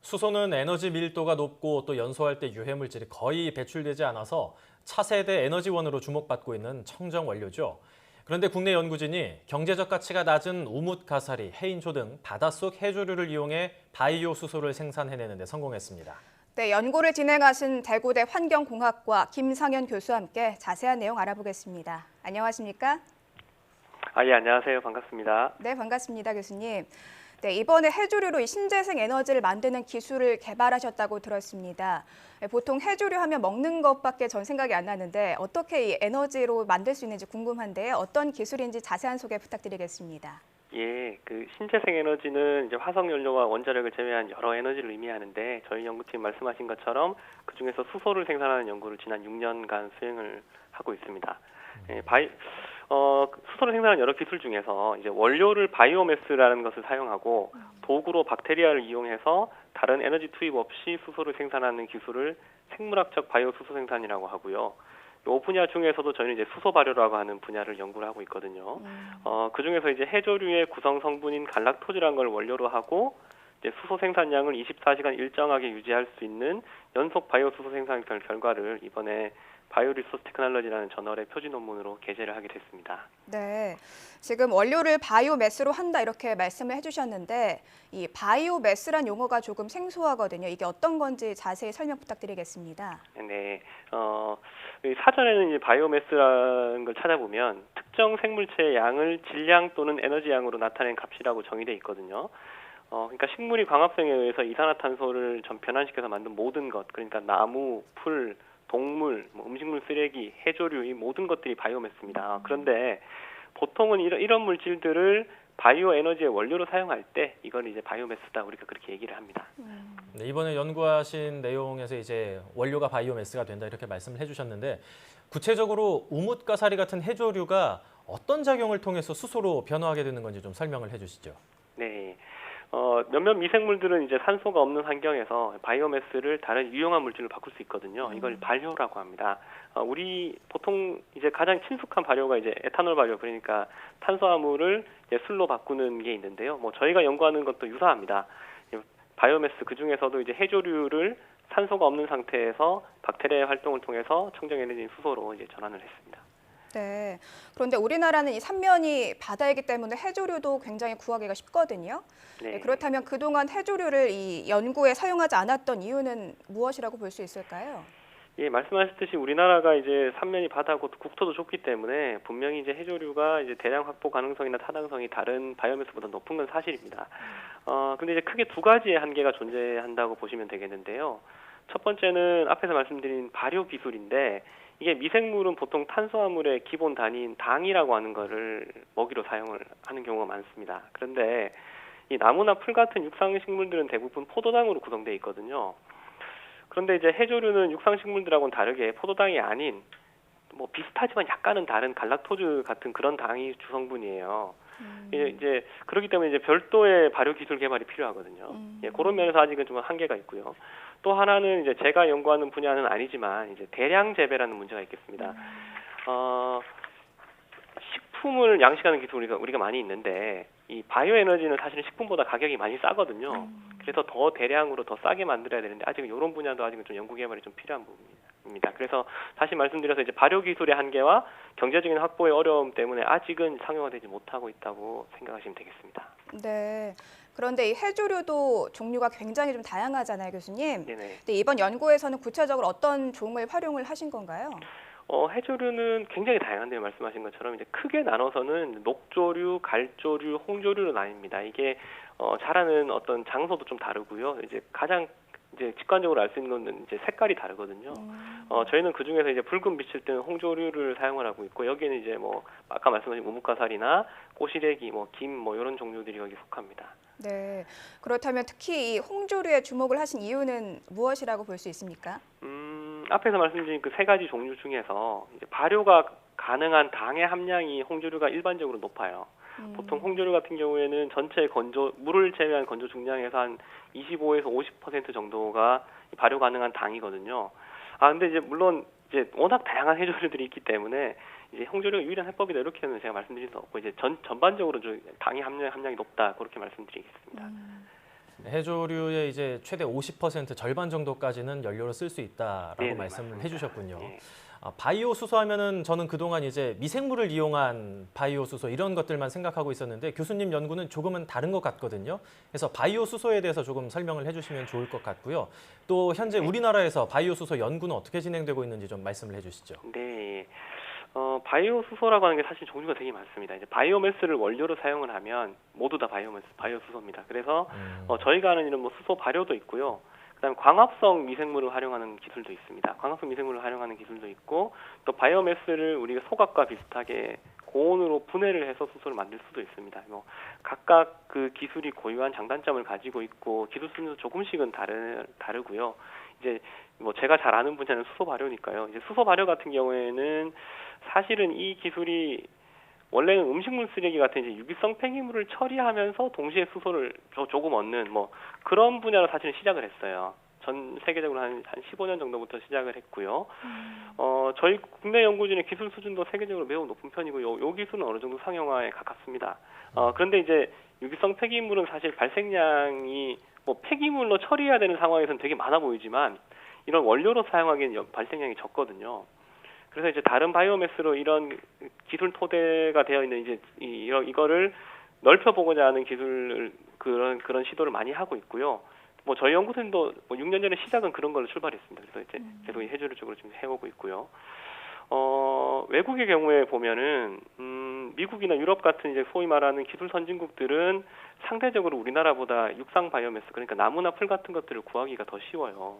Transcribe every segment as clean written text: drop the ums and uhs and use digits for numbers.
수소는 에너지 밀도가 높고 또 연소할 때 유해물질이 거의 배출되지 않아서 차세대 에너지원으로 주목받고 있는 청정 원료죠. 그런데 국내 연구진이 경제적 가치가 낮은 우뭇가사리, 해인초 등 바닷속 해조류를 이용해 바이오 수소를 생산해내는 데 성공했습니다. 네, 연구를 진행하신 대구대 환경공학과 김상현 교수와 함께 자세한 내용 알아보겠습니다. 안녕하십니까? 예, 안녕하세요. 반갑습니다. 네, 반갑습니다, 교수님. 네, 이번에 해조류로 이 신재생 에너지를 만드는 기술을 개발하셨다고 들었습니다. 보통 해조류 하면 먹는 것밖에 전 생각이 안 나는데 어떻게 이 에너지로 만들 수 있는지 궁금한데요. 어떤 기술인지 자세한 소개 부탁드리겠습니다. 예, 신재생 에너지는 이제 화석 연료와 원자력을 제외한 여러 에너지를 의미하는데 저희 연구팀 말씀하신 것처럼 그중에서 수소를 생산하는 연구를 지난 6년간 수행을 하고 있습니다. 수소를 생산하는 여러 기술 중에서 이제 원료를 바이오매스라는 것을 사용하고 도구로 박테리아를 이용해서 다른 에너지 투입 없이 수소를 생산하는 기술을 생물학적 바이오 수소 생산이라고 하고요. 이 분야 중에서도 저희는 이제 수소 발효라고 하는 분야를 연구를 하고 있거든요. 그 중에서 이제 해조류의 구성 성분인 갈락토즈라는 걸 원료로 하고 이제 수소 생산량을 24시간 일정하게 유지할 수 있는 연속 바이오 수소 생산 결과를 이번에 바이오리소스 테크놀로지라는 저널의 표지 논문으로 게재를 하게 됐습니다. 네, 지금 원료를 바이오매스로 한다 이렇게 말씀을 해주셨는데 이 바이오매스란 용어가 조금 생소하거든요. 이게 어떤 건지 자세히 설명 부탁드리겠습니다. 네, 사전에는 이제 바이오매스라는 걸 찾아보면 특정 생물체의 양을 질량 또는 에너지 양으로 나타낸 값이라고 정의되어 있거든요. 그러니까 식물이 광합성에 의해서 이산화탄소를 변환시켜서 만든 모든 것, 그러니까 나무, 풀, 동물, 음식물 쓰레기, 해조류 이 모든 것들이 바이오매스입니다. 그런데 보통은 이런 물질들을 바이오 에너지의 원료로 사용할 때 이걸 이제 바이오매스다 우리가 그렇게 얘기를 합니다. 네, 이번에 연구하신 내용에서 이제 원료가 바이오매스가 된다 이렇게 말씀을 해주셨는데 구체적으로 우뭇가사리 같은 해조류가 어떤 작용을 통해서 수소로 변화하게 되는 건지 좀 설명을 해주시죠. 네. 몇몇 미생물들은 이제 산소가 없는 환경에서 바이오매스를 다른 유용한 물질로 바꿀 수 있거든요. 이걸 발효라고 합니다. 우리 보통 이제 가장 친숙한 발효가 이제 에탄올 발효, 그러니까 탄수화물을 이제 술로 바꾸는 게 있는데요. 저희가 연구하는 것도 유사합니다. 바이오매스 그 중에서도 이제 해조류를 산소가 없는 상태에서 박테리아의 활동을 통해서 청정 에너지인 수소로 이제 전환을 했습니다. 네, 그런데 우리나라는 이 삼면이 바다이기 때문에 해조류도 굉장히 구하기가 쉽거든요. 네. 그렇다면 그동안 해조류를 이 연구에 사용하지 않았던 이유는 무엇이라고 볼 수 있을까요? 예, 말씀하셨듯이 우리나라가 이제 삼면이 바다고 국토도 좁기 때문에 분명히 이제 해조류가 이제 대량 확보 가능성이나 타당성이 다른 바이오매스보다 높은 건 사실입니다. 근데 이제 크게 두 가지의 한계가 존재한다고 보시면 되겠는데요. 첫 번째는 앞에서 말씀드린 발효 기술인데 이게 미생물은 보통 탄수화물의 기본 단위인 당이라고 하는 거를 먹이로 사용을 하는 경우가 많습니다. 그런데 이 나무나 풀 같은 육상식물들은 대부분 포도당으로 구성되어 있거든요. 그런데 이제 해조류는 육상식물들하고는 다르게 포도당이 아닌 비슷하지만 약간은 다른 갈락토즈 같은 그런 당이 주성분이에요. 이제 그렇기 때문에 이제 별도의 발효 기술 개발이 필요하거든요. 예, 그런 면에서 아직은 좀 한계가 있고요. 또 하나는 이제 제가 연구하는 분야는 아니지만 이제 대량 재배라는 문제가 있겠습니다. 식품을 양식하는 기술이 우리가 많이 있는데 이 바이오 에너지는 사실은 식품보다 가격이 많이 싸거든요. 그래서 더 대량으로 더 싸게 만들어야 되는데 아직은 이런 분야도 아직은 좀 연구 개발이 좀 필요한 부분입니다. 그래서 다시 말씀드려서 이제 발효 기술의 한계와 경제적인 확보의 어려움 때문에 아직은 상용화되지 못하고 있다고 생각하시면 되겠습니다. 네. 그런데 이 해조류도 종류가 굉장히 좀 다양하잖아요, 교수님. 네네. 근데 이번 연구에서는 구체적으로 어떤 종을 활용을 하신 건가요? 해조류는 굉장히 다양한데요. 말씀하신 것처럼 이제 크게 나눠서는 녹조류, 갈조류, 홍조류로 나뉩니다. 이게 자라는 어떤 장소도 좀 다르고요. 이제 가장 이제 직관적으로 알 수 있는 건 이제 색깔이 다르거든요. 저희는 그 중에서 이제 붉은 빛을 띠는 홍조류를 사용을 하고 있고 여기에는 이제 아까 말씀하신 우뭇가사리나 꼬시래기, 김 이런 종류들이 여기 속합니다. 네. 그렇다면 특히 이 홍조류에 주목을 하신 이유는 무엇이라고 볼 수 있습니까? 앞에서 말씀드린 그 세 가지 종류 중에서 이제 발효가 가능한 당의 함량이 홍조류가 일반적으로 높아요. 보통 홍조류 같은 경우에는 전체 물을 제외한 건조 중량에서 한 25에서 50% 정도가 발효 가능한 당이거든요. 근데 이제 물론 이제 워낙 다양한 해조류들이 있기 때문에 이제 홍조류가 유일한 해법이다 이렇게는 제가 말씀드릴 수 없고 이제 전반적으로 좀 당의 함량이 높다 그렇게 말씀드리겠습니다. 해조류의 이제 최대 50% 절반 정도까지는 연료로 쓸 수 있다라고 네, 말씀을 맞습니다. 해주셨군요. 예. 바이오 수소하면은 저는 그동안 이제 미생물을 이용한 바이오 수소 이런 것들만 생각하고 있었는데 교수님 연구는 조금은 다른 것 같거든요. 그래서 바이오 수소에 대해서 조금 설명을 해주시면 좋을 것 같고요. 또 현재 우리나라에서 바이오 수소 연구는 어떻게 진행되고 있는지 좀 말씀을 해주시죠. 네. 바이오 수소라고 하는 게 사실 종류가 되게 많습니다. 이제 바이오매스를 원료로 사용을 하면 모두 다 바이오 수소입니다. 그래서 저희가 하는 이런 뭐 수소 발효도 있고요. 그다음에 광합성 미생물을 활용하는 기술도 있습니다. 광합성 미생물을 활용하는 기술도 있고 또 바이오매스를 우리가 소각과 비슷하게 고온으로 분해를 해서 수소를 만들 수도 있습니다. 뭐 각각 그 기술이 고유한 장단점을 가지고 있고 기술 수준도 조금씩은 다르고요. 이제 뭐 제가 잘 아는 분야는 수소 발효니까요. 이제 수소 발효 같은 경우에는 사실은 이 기술이 원래는 음식물 쓰레기 같은 이제 유기성 폐기물을 처리하면서 동시에 수소를 조금 얻는 뭐 그런 분야로 사실은 시작을 했어요. 전 세계적으로 한 15년 정도부터 시작을 했고요. 저희 국내 연구진의 기술 수준도 세계적으로 매우 높은 편이고 요 기술은 어느 정도 상용화에 가깝습니다. 그런데 이제 유기성 폐기물은 사실 발생량이 뭐 폐기물로 처리해야 되는 상황에서는 되게 많아 보이지만 이런 원료로 사용하기엔 발생량이 적거든요. 그래서 이제 다른 바이오매스로 이런 기술 토대가 되어 있는 이제 이거를 넓혀보고자 하는 기술을 그런 시도를 많이 하고 있고요. 뭐 저희 연구팀도 뭐 6년 전에 시작은 그런 걸로 출발했습니다. 그래서 이제 계속 이 해조류 쪽으로 지금 해오고 있고요. 외국의 경우에 보면은 미국이나 유럽 같은 이제 소위 말하는 기술 선진국들은 상대적으로 우리나라보다 육상 바이오매스 그러니까 나무나 풀 같은 것들을 구하기가 더 쉬워요.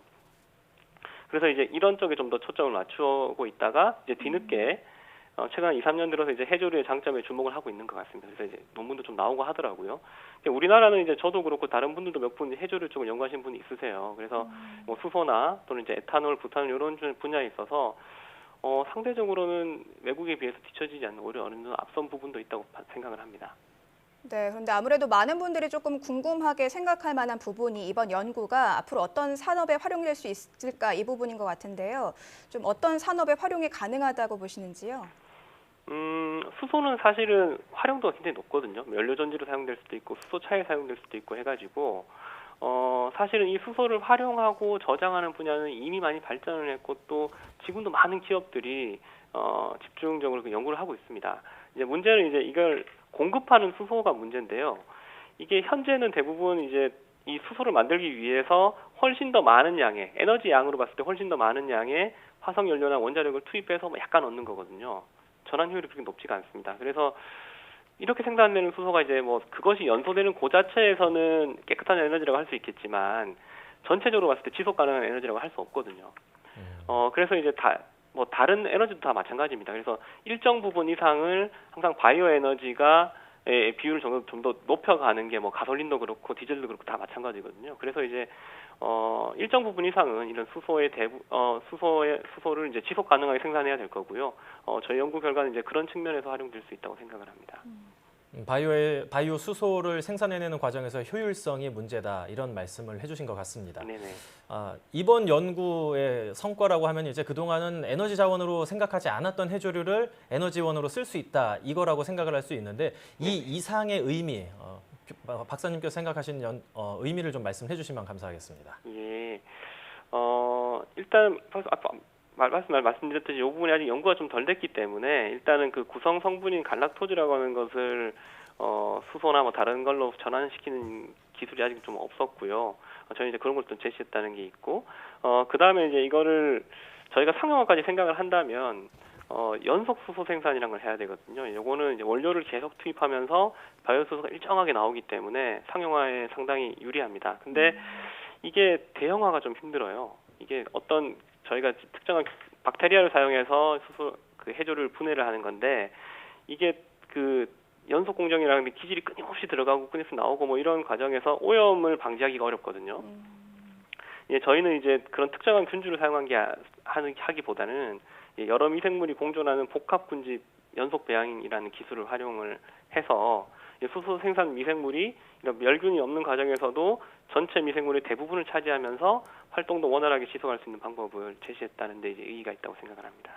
그래서 이제 이런 쪽에 좀 더 초점을 맞추고 있다가 이제 뒤늦게 최근 2, 3년 들어서 이제 해조류의 장점에 주목을 하고 있는 것 같습니다. 그래서 이제 논문도 좀 나오고 하더라고요. 우리나라는 이제 저도 그렇고 다른 분들도 몇 분 해조류 쪽을 연구하신 분이 있으세요. 그래서 뭐 수소나 또는 이제 에탄올, 부탄올 이런 분야에 있어서 상대적으로는 외국에 비해서 뒤처지지 않는 오히려 어느 정도 앞선 부분도 있다고 생각을 합니다. 네, 그런데 아무래도 많은 분들이 조금 궁금하게 생각할 만한 부분이 이번 연구가 앞으로 어떤 산업에 활용될 수 있을까 이 부분인 것 같은데요. 좀 어떤 산업에 활용이 가능하다고 보시는지요? 수소는 사실은 활용도가 굉장히 높거든요. 연료 전지로 사용될 수도 있고 수소차에 사용될 수도 있고 해가지고 사실은 이 수소를 활용하고 저장하는 분야는 이미 많이 발전을 했고 또 지금도 많은 기업들이 집중적으로 그 연구를 하고 있습니다. 이제 문제는 이제 이걸 공급하는 수소가 문제인데요. 이게 현재는 대부분 이제 이 수소를 만들기 위해서 훨씬 더 많은 양의 에너지 양으로 봤을 때 훨씬 더 많은 양의 화석 연료나 원자력을 투입해서 약간 얻는 거거든요. 전환 효율이 그렇게 높지가 않습니다. 그래서 이렇게 생산되는 수소가 이제 뭐 그것이 연소되는 그 자체에서는 깨끗한 에너지라고 할 수 있겠지만 전체적으로 봤을 때 지속 가능한 에너지라고 할 수 없거든요. 그래서 이제 다른 에너지도 다 마찬가지입니다. 그래서 일정 부분 이상을 항상 바이오 에너지가 비율을 좀 더 높여가는 게 뭐 가솔린도 그렇고 디젤도 그렇고 다 마찬가지거든요. 그래서 이제 일정 부분 이상은 이런 수소를 이제 지속 가능하게 생산해야 될 거고요. 저희 연구 결과는 이제 그런 측면에서 활용될 수 있다고 생각을 합니다. 바이오 수소를 생산해내는 과정에서 효율성이 문제다 이런 말씀을 해주신 것 같습니다. 네네. 이번 연구의 성과라고 하면 이제 그동안은 에너지 자원으로 생각하지 않았던 해조류를 에너지원으로 쓸 수 있다 이거라고 생각을 할 수 있는데 이 이상의 의미 박사님께서 생각하시는 의미를 좀 말씀해 주시면 감사하겠습니다. 예. 일단 말씀드렸듯이 이 부분이 아직 연구가 좀 덜 됐기 때문에 일단은 그 구성 성분인 갈락토즈라고 하는 것을 수소나 뭐 다른 걸로 전환시키는 기술이 아직 좀 없었고요. 저희 이제 그런 걸 좀 제시했다는 게 있고, 그 다음에 이제 이거를 저희가 상용화까지 생각을 한다면 연속 수소 생산이라는 걸 해야 되거든요. 요거는 이제 원료를 계속 투입하면서 바이오 수소가 일정하게 나오기 때문에 상용화에 상당히 유리합니다. 근데 이게 대형화가 좀 힘들어요. 이게 어떤 저희가 특정한 박테리아를 사용해서 그 해조를 분해를 하는 건데 이게 그 연속 공정이라는 게 기질이 끊임없이 들어가고 끊임없이 나오고 뭐 이런 과정에서 오염을 방지하기가 어렵거든요. 예, 저희는 이제 그런 특정한 균주를 하기보다는 여러 미생물이 공존하는 복합 군집 연속 배양이라는 기술을 활용을 해서 수소 생산 미생물이 이런 멸균이 없는 과정에서도 전체 미생물의 대부분을 차지하면서 활동도 원활하게 지속할 수 있는 방법을 제시했다는 데 이제 의의가 있다고 생각을 합니다.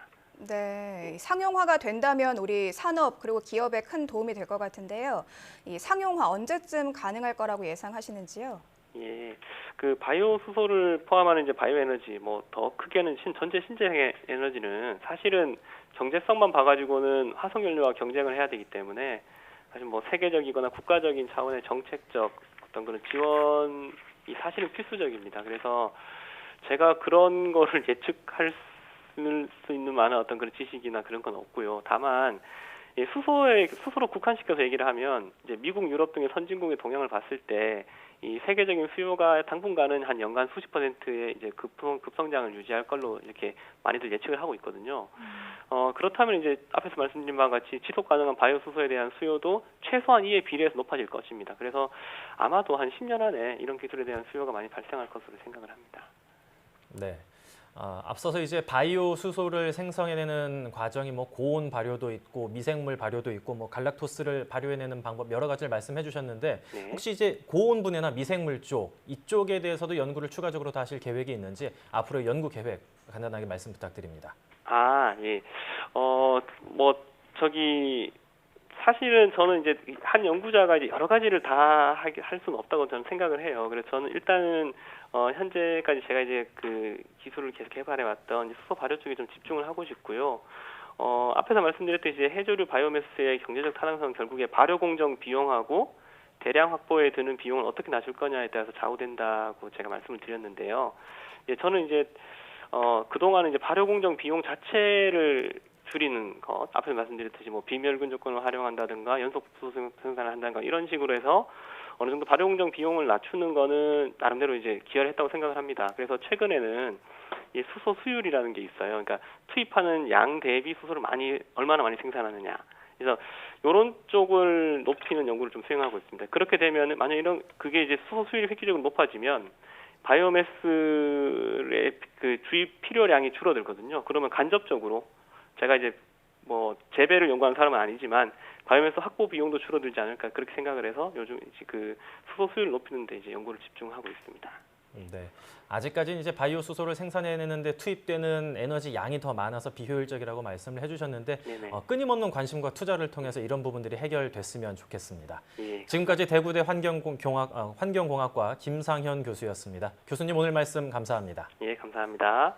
네, 상용화가 된다면 우리 산업 그리고 기업에 큰 도움이 될 것 같은데요. 이 상용화 언제쯤 가능할 거라고 예상하시는지요? 예, 그 바이오 수소를 포함하는 이제 바이오 에너지, 뭐 더 크게는 전체 신재생 에너지는 사실은 경제성만 봐가지고는 화석 연료와 경쟁을 해야 되기 때문에 사실 뭐 세계적이거나 국가적인 차원의 정책적 어떤 그런 지원이 사실은 필수적입니다. 그래서 제가 그런 거를 예측할 수 있는 많은 어떤 그런 지식이나 그런 건 없고요. 다만 수소로 국한시켜서 얘기를 하면 이제 미국, 유럽 등의 선진국의 동향을 봤을 때 이 세계적인 수요가 당분간은 한 연간 수십 %의 이제 급성장을 유지할 걸로 이렇게 많이들 예측을 하고 있거든요. 그렇다면 이제 앞에서 말씀드린 바와 같이 지속 가능한 바이오 수소에 대한 수요도 최소한 이에 비례해서 높아질 것입니다. 그래서 아마도 한 10년 안에 이런 기술에 대한 수요가 많이 발생할 것으로 생각을 합니다. 네. 앞서서 이제 바이오 수소를 생성해내는 과정이 뭐 고온 발효도 있고 미생물 발효도 있고 뭐 갈락토스를 발효해내는 방법 여러 가지를 말씀해 주셨는데 네. 혹시 이제 고온 분해나 미생물 쪽 이쪽에 대해서도 연구를 추가적으로 더 하실 계획이 있는지 앞으로의 연구 계획 간단하게 말씀 부탁드립니다. 아, 예. 사실은 저는 이제 한 연구자가 이제 여러 가지를 다 할 수는 없다고 저는 생각을 해요. 그래서 저는 일단은 현재까지 제가 이제 그 기술을 계속 개발해 왔던 수소 발효 쪽에 좀 집중을 하고 싶고요. 앞에서 말씀드렸듯이 이제 해조류 바이오매스의 경제적 타당성 결국에 발효 공정 비용하고 대량 확보에 드는 비용을 어떻게 낮출 거냐에 따라서 좌우된다고 제가 말씀을 드렸는데요. 예, 저는 이제 그동안은 이제 발효 공정 비용 자체를 줄이는 것, 앞에 말씀드렸듯이 뭐 비멸균 조건을 활용한다든가 연속 수소 생산을 한다든가 이런 식으로 해서 어느 정도 발효 공정 비용을 낮추는 거는 나름대로 이제 기여를 했다고 생각을 합니다. 그래서 최근에는 이 수소 수율이라는 게 있어요. 그러니까 투입하는 양 대비 수소를 얼마나 많이 생산하느냐. 그래서 이런 쪽을 높이는 연구를 좀 수행하고 있습니다. 그렇게 되면 만약 그게 이제 수소 수율이 획기적으로 높아지면 바이오매스의 그 주입 필요량이 줄어들거든요. 그러면 간접적으로 제가 이제 뭐 재배를 연구하는 사람은 아니지만 바이오매스 확보 비용도 줄어들지 않을까 그렇게 생각을 해서 요즘 이제 그 수소 수율을 높이는 데 이제 연구를 집중하고 있습니다. 네. 아직까지는 이제 바이오 수소를 생산해내는데 투입되는 에너지 양이 더 많아서 비효율적이라고 말씀을 해주셨는데 끊임없는 관심과 투자를 통해서 이런 부분들이 해결됐으면 좋겠습니다. 예. 지금까지 대구대 환경공학과 김상현 교수였습니다. 교수님 오늘 말씀 감사합니다. 예, 감사합니다.